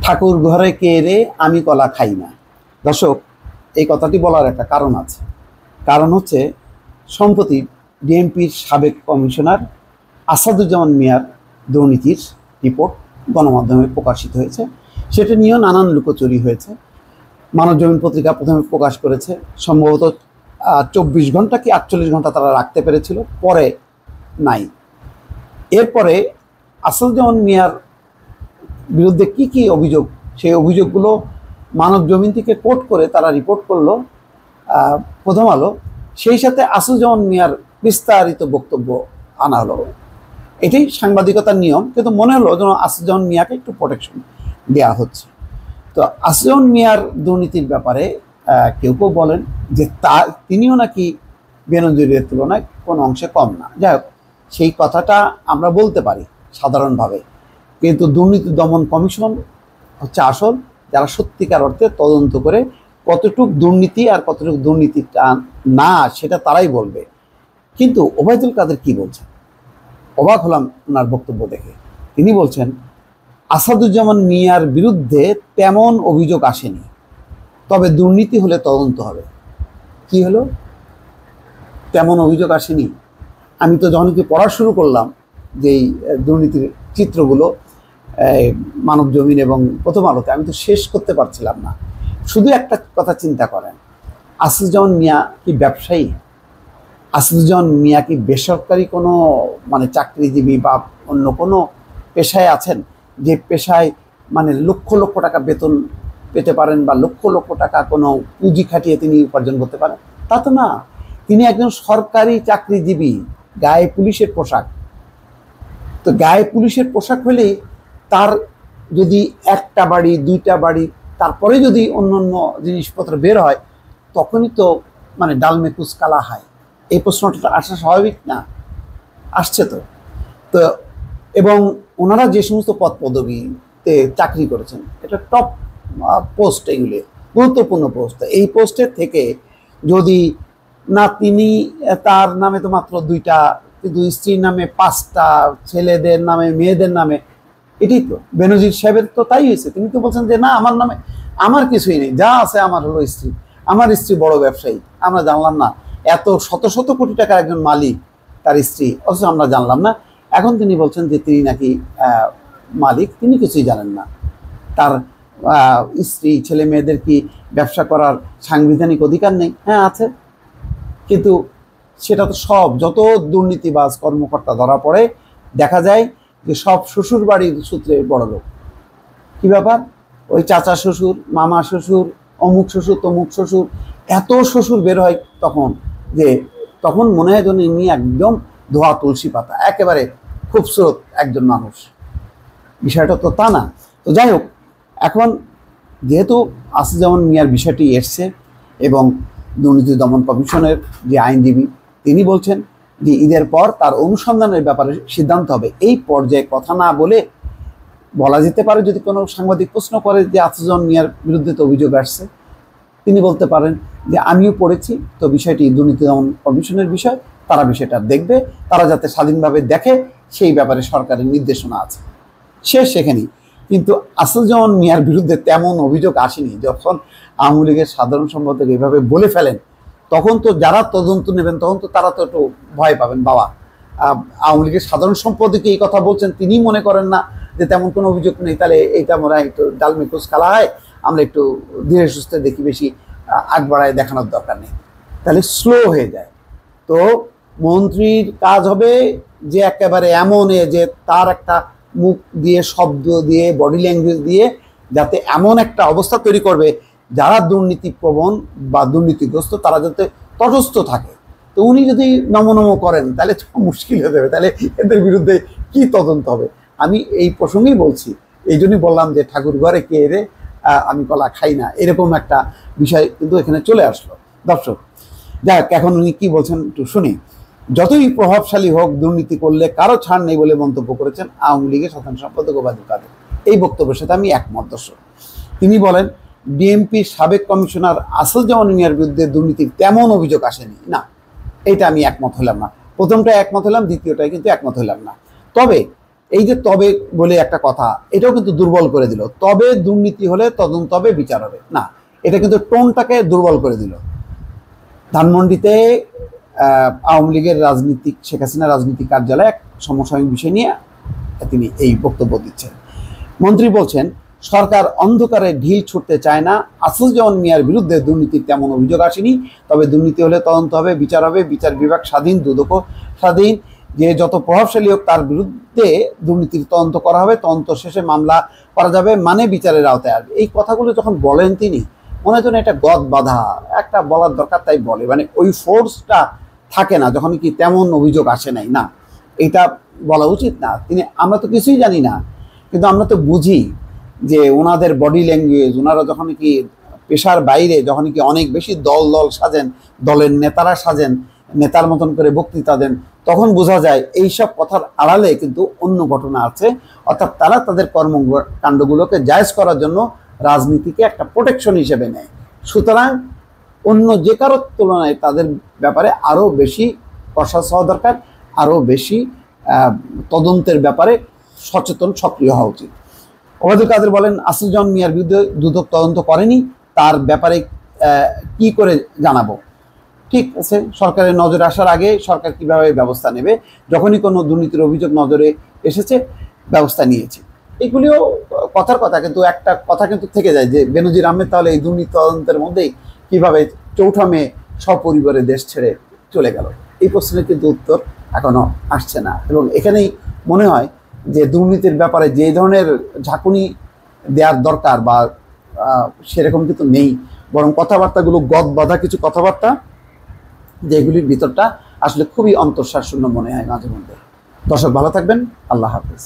ঠাকুর ঘরে কে রে আমি কলা খাই না। দর্শক, এই কথাটি বলার একটা কারণ আছে। কারণ হচ্ছে সম্প্রতি ডিএমপির সাবেক কমিশনার আসাদুজ্জামান মিয়ার দুর্নীতির রিপোর্ট গণমাধ্যমে প্রকাশিত হয়েছে। সেটা নিয়েও নানান লুকোচুরি হয়েছে। মানবজমিন পত্রিকা প্রথমে প্রকাশ করেছে, সম্ভবত 24 ঘন্টা কি 48 ঘন্টা তারা রাখতে পেরেছিল, পরে নাই। এরপরে আসাদুজ্জামান মিয়ার বিরুদ্ধে কি কি অভিযোগ, সেই অভিযোগগুলো মানবজমিন থেকে কোট করে তারা রিপোর্ট করলো প্রথম আলো। সেই সাথে আসাদুজ্জামান মিয়ার বিস্তারিত বক্তব্য আনা হলো। এটাই সাংবাদিকতার নিয়ম, কিন্তু মনে হলো যেন আসাদুজ্জামান মিয়াকে একটু প্রোটেকশন দেওয়া হচ্ছে। তো আসাদুজ্জামান মিয়ার দুর্নীতির ব্যাপারে কেউ কেউ বলেন যে তিনিও নাকি বেনজিরের তুলনায় কোনো অংশে কম না। যাই হোক, সেই কথাটা আমরা বলতে পারি সাধারণভাবে, কিন্তু দুর্নীতি দমন কমিশন হচ্ছে আসল, যারা সত্যিকার অর্থে তদন্ত করে কতটুক দুর্নীতি আর কতটুকু দুর্নীতিটা না সেটা তারাই বলবে। কিন্তু ওবায়দুল কাদের কি বলছেন, অবাক হলাম ওনার বক্তব্য দেখে। তিনি বলছেন আসাদুজ্জামান মিয়ার বিরুদ্ধে তেমন অভিযোগ আসেনি, তবে দুর্নীতি হলে তদন্ত হবে। কি হলো, তেমন অভিযোগ আসেনি? আমি তো যখন কি পড়া শুরু করলাম যে দুর্নীতির চিত্রগুলো মানবজমিন এবং প্রথম আলোতে, আমি তো শেষ করতে পারছিলাম না। শুধু একটা কথা চিন্তা করেন, আসাদুজ্জামান মিয়া কি ব্যবসায়ী? আসাদুজ্জামান মিয়া কি বেসরকারি কোনো চাকরিজীবী বা অন্য কোনো পেশায় আছেন, যে পেশায় লক্ষ লক্ষ টাকা বেতন পেতে পারেন বা লক্ষ লক্ষ টাকা কোনো পুঁজি খাটিয়ে তিনি উপার্জন করতে পারেন? তা তো না। তিনি একজন সরকারি চাকরিজীবী, গায়ে পুলিশের পোশাক। তো গায়ে পুলিশের পোশাক হলেই তার যদি একটা বাড়ি, দুইটা বাড়ি, তারপরে যদি অন্য অন্য জিনিসপত্র বের হয়, তখনই তো ডালমে কুচ কালা হয়। এই প্রশ্নটা আসা স্বাভাবিক না? আসছে তো। তো এবং ওনারা যে সমস্ত পদ পদবিতে চাকরি করেছেন, এটা টপ পোস্ট, এগুলি গুরুত্বপূর্ণ পোস্ট। এই পোস্টের থেকে যদি না, তিনি তার নামে তো মাত্র 2টা, কিন্তু স্ত্রীর নামে 5টা, ছেলেদের নামে, মেয়েদের নামে, এটাই তো বেনজির সাহেবের তো তাই হয়েছে। তিনি তো বলছেন যে না, আমার নামে আমার কিছুই নেই, যা আছে আমার হলো স্ত্রী, আমার স্ত্রী বড় ব্যবসায়ী, আমরা জানলাম না। এত শত শত কোটি টাকার একজন মালিক তার স্ত্রী, অথচ আমরা জানলাম না। এখন তিনি বলছেন যে তিনি নাকি মালিক, তিনি কিছুই জানেন না। তার স্ত্রী, ছেলে মেয়েদের কি ব্যবসা করার সাংবিধানিক অধিকার নেই? হ্যাঁ, আছে। কিন্তু সেটা তো সব, যত দুর্নীতিবাজ কর্মকর্তা ধরা পড়ে, দেখা যায় যে সব শ্বশুর বাড়ির সূত্রে বড় লোক। কি ব্যাপার, ওই চাচা শ্বশুর, মামা শ্বশুর, অমুক শ্বশুর, তমুক শ্বশুর, এত শ্বশুর বের হয় তখন মনে হয় যেন ইনি একদম ধোয়া তুলসী পাতা, একেবারে খুবসুরত একজন মানুষ। বিষয়টা তো তা না। তো যাই হোক, এখন যেহেতু আসাদুজ্জামান মিয়ার বিষয়টি এসছে এবং দুর্নীতি দমন কমিশনের যে আইনজীবী, তিনি বলছেন যে ঈদের পর তার অনুসন্ধানের ব্যাপারে সিদ্ধান্ত হবে। এই পর্যায়ে কথা না বলা যেতে পারে, যদি কোনো সাংবাদিক প্রশ্ন করে যে আসাদুজ্জামান মিয়ার বিরুদ্ধে তো অভিযোগ আসছে, তিনি বলতে পারেন যে আমিও পড়েছি, তো বিষয়টি দুর্নীতি দমন কমিশনের বিষয়, তারা বিষয়টা দেখবে, তারা যাতে স্বাধীনভাবে দেখে সেই ব্যাপারে সরকারের নির্দেশনা আছে, শেষ সেখানেই। কিন্তু আসাদুজ্জামান মিয়ার বিরুদ্ধে তেমন অভিযোগ আসেনি। যখন আওয়ামী লীগের সাধারণ সম্পাদক এভাবে বলে ফেলেন, তখন তো যারা তদন্ত নেবেন, তখন তো তারা তো একটু ভয় পাবেন। বাবা, আওয়ামী লীগের সাধারণ সম্পাদক এই কথা বলছেন, তিনি মনে করেন না যে তেমন কোনো অভিযোগ নেই, তাহলে এইটা আমরা একটু ডালমে কুচ কালা হয়, আমরা একটু ধীরে সুস্থে দেখি, বেশি আগ বাড়ায় দেখানোর দরকার নেই, তাহলে স্লো হয়ে যায়। তো মন্ত্রীর কাজ হবে যে একেবারে এমন যে তার একটা মুখ দিয়ে, শব্দ দিয়ে, বডি ল্যাঙ্গুয়েজ দিয়ে যাতে এমন একটা অবস্থা তৈরি করবে যারা দুর্নীতিপ্রবণ বা দুর্নীতিগ্রস্ত তারা যাতে তটস্থ থাকে। তো উনি যদি নমনম করেন তাহলে তো মুশকিল হয়ে যাবে, তাহলে এদের বিরুদ্ধে কি তদন্ত হবে? আমি এই প্রসঙ্গেই বলছি, এই জন্যই বললাম যে ঠাকুর ঘরে কে রে আমি কলা খাই না, এরকম একটা বিষয় কিন্তু এখানে চলে আসলো। দর্শক, যাক, এখন উনি কি বলছেন একটু শুনি। যতই প্রভাবশালী হোক, দুর্নীতি করলে কারো ছাড় নেই বলে মন্তব্য করেছেন আওয়ামী লীগের সাধারণ সম্পাদক ওবায়দুল কাদের। এই বক্তব্যের সাথে আমি একমত। দর্শক, তিনি বলেন ডিএমপির সাবেক কমিশনার আসাদুজ্জামান মিয়ার বিরুদ্ধে দুর্নীতির তেমন অভিযোগ আসেনি। না, এটা আমি একমত হলাম না। প্রথমটা একমত হলাম, দ্বিতীয়টায় কিন্তু একমত হলাম না। তবে এই যে তবে বলে একটা কথা, এটাও কিন্তু দুর্বল করে দিল। তবে দুর্নীতি হলে তদন্ত হবে, বিচার হবে না, এটা কিন্তু টোনটাকে দুর্বল করে দিল। ধানমন্ডিতে আওয়ামী লীগের রাজনীতিক শেখ হাসিনা রাজনীতিক কার্যালয়ে এক সমসাময়িক বিষয় নিয়ে তিনি এই বক্তব্য দিচ্ছেন। মন্ত্রী বলছেন, সরকার অন্ধকারে ঢিল ছুটতে চায় না। আসাদুজ্জামান মিয়ার বিরুদ্ধে দুর্নীতির তেমন অভিযোগ আসেনি, তবে দুর্নীতি হলে তদন্ত হবে, বিচার হবে, বিচার বিভাগ স্বাধীন, দুদকও স্বাধীন, যে যত প্রভাবশালী হোক তার বিরুদ্ধে দুর্নীতির তদন্ত করা হবে, তদন্ত শেষে মামলা করা যাবে, মানে বিচারের আওতায় আসবে। এই কথাগুলো যখন বলেন তিনি, মনে হয় এটা গদ বাঁধা একটা বলার দরকার, তাই বলে, মানে ওই ফোর্সটা থাকে না যখন কি তেমন অভিযোগ আসে নাই, না এটা বলা উচিত না। আমরা তো কিছুই জানি না, কিন্তু আমরা তো বুঝি যে ওনাদের বডি ল্যাঙ্গুয়েজ, ওনারা যখন কি পেশার বাইরে যখন কি অনেক বেশি দল দল সাজেন, দলের নেতারা সাজেন, নেতার মতন করে বক্তৃতা দেন, তখন বোঝা যায় এইসব কথার আড়ালে কিন্তু অন্য ঘটনা আছে। অর্থাৎ তারা তাদের কর্মকাণ্ডগুলোকে জায়েজ করার জন্য রাজনীতিকে একটা প্রোটেকশন হিসেবে নেয়। সুতরাং অন্য যে কারোর তুলনায় তাদের ব্যাপারে আরও বেশি প্রশাস হওয়া দরকার, আরও বেশি তদন্তের ব্যাপারে সচেতন, সক্রিয় হওয়া উচিত। ওবায়দুল কাদের বলেন, আসাদুজ্জামান মিয়ার বিরুদ্ধে দুদক তদন্ত করেনি, তার ব্যাপারে কি করে জানাবো? ঠিক আছে, সরকারের নজরে আসার আগে সরকার কিভাবে ব্যবস্থা নেবে, যখনই কোনো দুর্নীতির অভিযোগ নজরে এসেছে ব্যবস্থা নিয়েছে। এগুলিও কথার কথা, কিন্তু একটা কথা কিন্তু থেকে যায় যে বেনজির আহমেদ তাহলে এই দুর্নীতি তদন্তের মধ্যেই কিভাবে 4 মে সপরিবারে দেশ ছেড়ে চলে গেল, এই প্রশ্নের কিন্তু উত্তর এখনো আসছে না। এবং এখানেই মনে হয় যে দুর্নীতির ব্যাপারে যে ধরনের ঝাঁকুনি দেওয়ার দরকার বা সেরকম কিন্তু নেই, বরং কথাবার্তাগুলো গদ বাঁধা কিছু কথাবার্তা, যেগুলির ভিতরটা আসলে খুবই অন্তঃসার শূন্য মনে হয় মাঝে মধ্যে। দর্শক ভালো থাকবেন, আল্লাহ হাফেজ।